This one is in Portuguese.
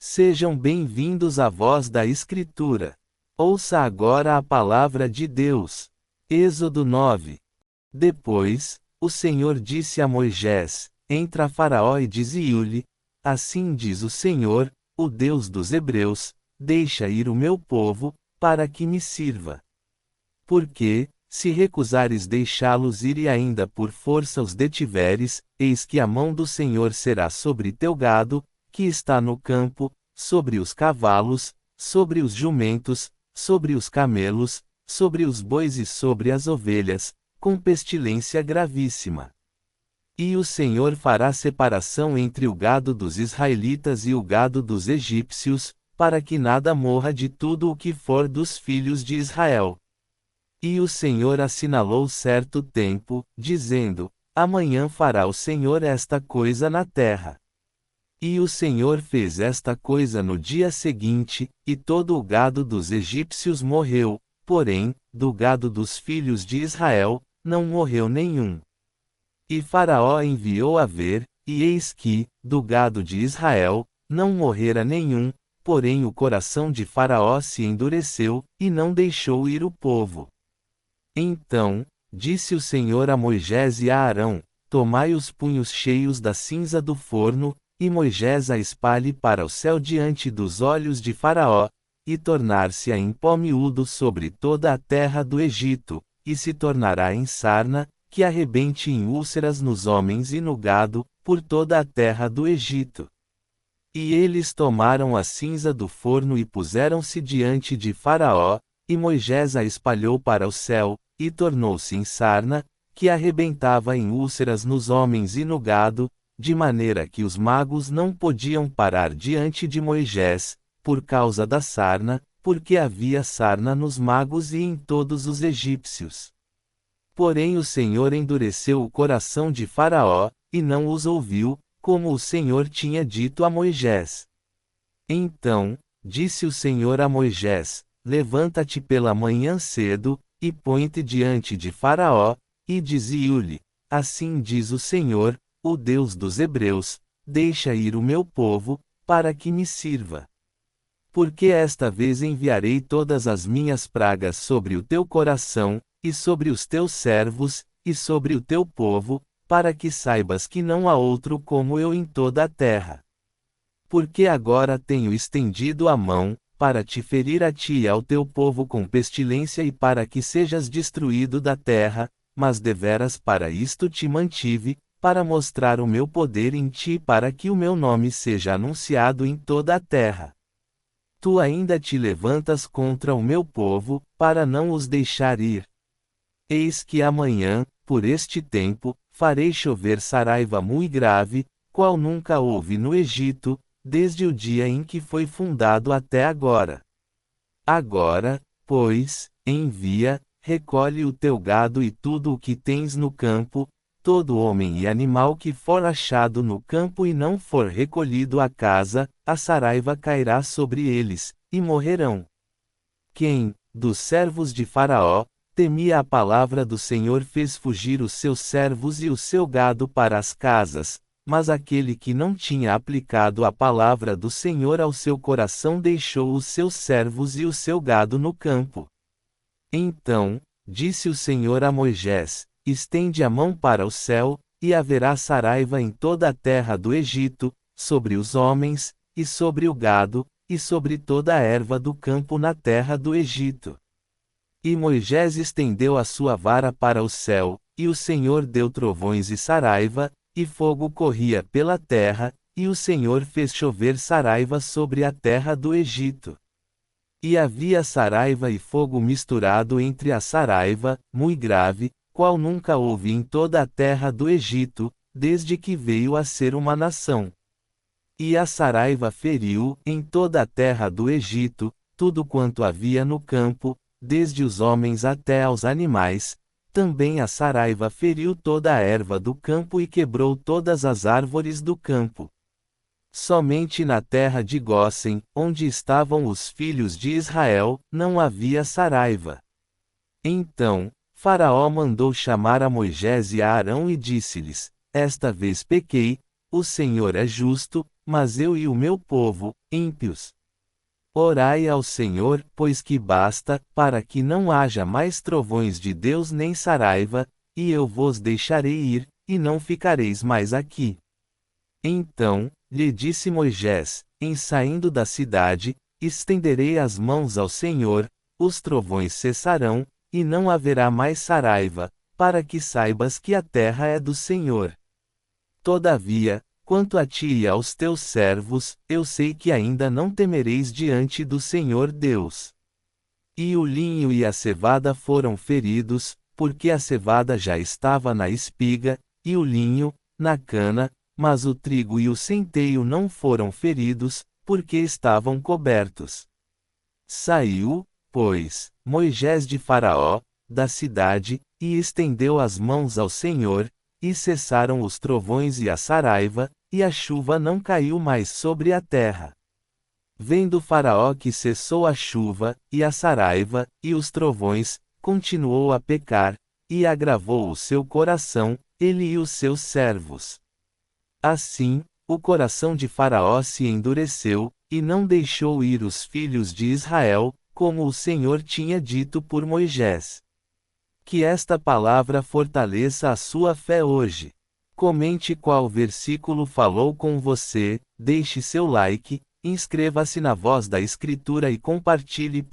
Sejam bem-vindos à voz da Escritura. Ouça agora a palavra de Deus. Êxodo 9. Depois, o Senhor disse a Moisés: Entra a Faraó e dize-lhe: Assim diz o Senhor, o Deus dos Hebreus, deixa ir o meu povo, para que me sirva. Porque, se recusares deixá-los ir e ainda por força os detiveres, eis que a mão do Senhor será sobre teu gado, que está no campo, sobre os cavalos, sobre os jumentos, sobre os camelos, sobre os bois e sobre as ovelhas, com pestilência gravíssima. E o Senhor fará separação entre o gado dos israelitas e o gado dos egípcios, para que nada morra de tudo o que for dos filhos de Israel. E o Senhor assinalou certo tempo, dizendo: Amanhã fará o Senhor esta coisa na terra. E o Senhor fez esta coisa no dia seguinte, e todo o gado dos egípcios morreu, porém, do gado dos filhos de Israel, não morreu nenhum. E Faraó enviou a ver, e eis que, do gado de Israel, não morrera nenhum, porém o coração de Faraó se endureceu, e não deixou ir o povo. Então, disse o Senhor a Moisés e a Arão: Tomai os punhos cheios da cinza do forno, e Moisés a espalhe para o céu diante dos olhos de Faraó, e tornar-se-á em pó miúdo sobre toda a terra do Egito, e se tornará em sarna, que arrebente em úlceras nos homens e no gado, por toda a terra do Egito. E eles tomaram a cinza do forno e puseram-se diante de Faraó, e Moisés a espalhou para o céu, e tornou-se em sarna, que arrebentava em úlceras nos homens e no gado, de maneira que os magos não podiam parar diante de Moisés, por causa da sarna, porque havia sarna nos magos e em todos os egípcios. Porém o Senhor endureceu o coração de Faraó, e não os ouviu, como o Senhor tinha dito a Moisés. Então, disse o Senhor a Moisés: Levanta-te pela manhã cedo, e põe-te diante de Faraó, e dize-lhe: Assim diz o Senhor, o Deus dos Hebreus, deixa ir o meu povo, para que me sirva. Porque esta vez enviarei todas as minhas pragas sobre o teu coração, e sobre os teus servos, e sobre o teu povo, para que saibas que não há outro como eu em toda a terra. Porque agora tenho estendido a mão, para te ferir a ti e ao teu povo com pestilência e para que sejas destruído da terra, mas deveras para isto te mantive, para mostrar o meu poder em ti e para que o meu nome seja anunciado em toda a terra. Tu ainda te levantas contra o meu povo, para não os deixar ir. Eis que amanhã, por este tempo, farei chover saraiva muito grave, qual nunca houve no Egito, desde o dia em que foi fundado até agora. Agora, pois, envia, recolhe o teu gado e tudo o que tens no campo, todo homem e animal que for achado no campo e não for recolhido à casa, a saraiva cairá sobre eles, e morrerão. Quem, dos servos de Faraó, temia a palavra do Senhor fez fugir os seus servos e o seu gado para as casas, mas aquele que não tinha aplicado a palavra do Senhor ao seu coração deixou os seus servos e o seu gado no campo. Então, disse o Senhor a Moisés: Estende a mão para o céu, e haverá saraiva em toda a terra do Egito, sobre os homens, e sobre o gado, e sobre toda a erva do campo na terra do Egito. E Moisés estendeu a sua vara para o céu, e o Senhor deu trovões e saraiva, e fogo corria pela terra, e o Senhor fez chover saraiva sobre a terra do Egito. E havia saraiva e fogo misturado entre a saraiva, muito grave, qual nunca houve em toda a terra do Egito, desde que veio a ser uma nação. E a saraiva feriu, em toda a terra do Egito, tudo quanto havia no campo, desde os homens até aos animais. Também a saraiva feriu toda a erva do campo e quebrou todas as árvores do campo. Somente na terra de Gósen, onde estavam os filhos de Israel, não havia saraiva. Então, Faraó mandou chamar a Moisés e a Arão e disse-lhes: Esta vez pequei, o Senhor é justo, mas eu e o meu povo, ímpios. Orai ao Senhor, pois que basta, para que não haja mais trovões de Deus nem saraiva, e eu vos deixarei ir, e não ficareis mais aqui. Então, lhe disse Moisés, em saindo da cidade, estenderei as mãos ao Senhor, os trovões cessarão, e não haverá mais saraiva, para que saibas que a terra é do Senhor. Todavia, quanto a ti e aos teus servos, eu sei que ainda não temereis diante do Senhor Deus. E o linho e a cevada foram feridos, porque a cevada já estava na espiga, e o linho, na cana, mas o trigo e o centeio não foram feridos, porque estavam cobertos. Saiu, pois, Moisés de Faraó, da cidade, e estendeu as mãos ao Senhor, e cessaram os trovões e a saraiva, e a chuva não caiu mais sobre a terra. Vendo Faraó que cessou a chuva, e a saraiva, e os trovões, continuou a pecar, e agravou o seu coração, ele e os seus servos. Assim, o coração de Faraó se endureceu, e não deixou ir os filhos de Israel, como o Senhor tinha dito por Moisés. Que esta palavra fortaleça a sua fé hoje. Comente qual versículo falou com você, deixe seu like, inscreva-se na Voz da Escritura e compartilhe para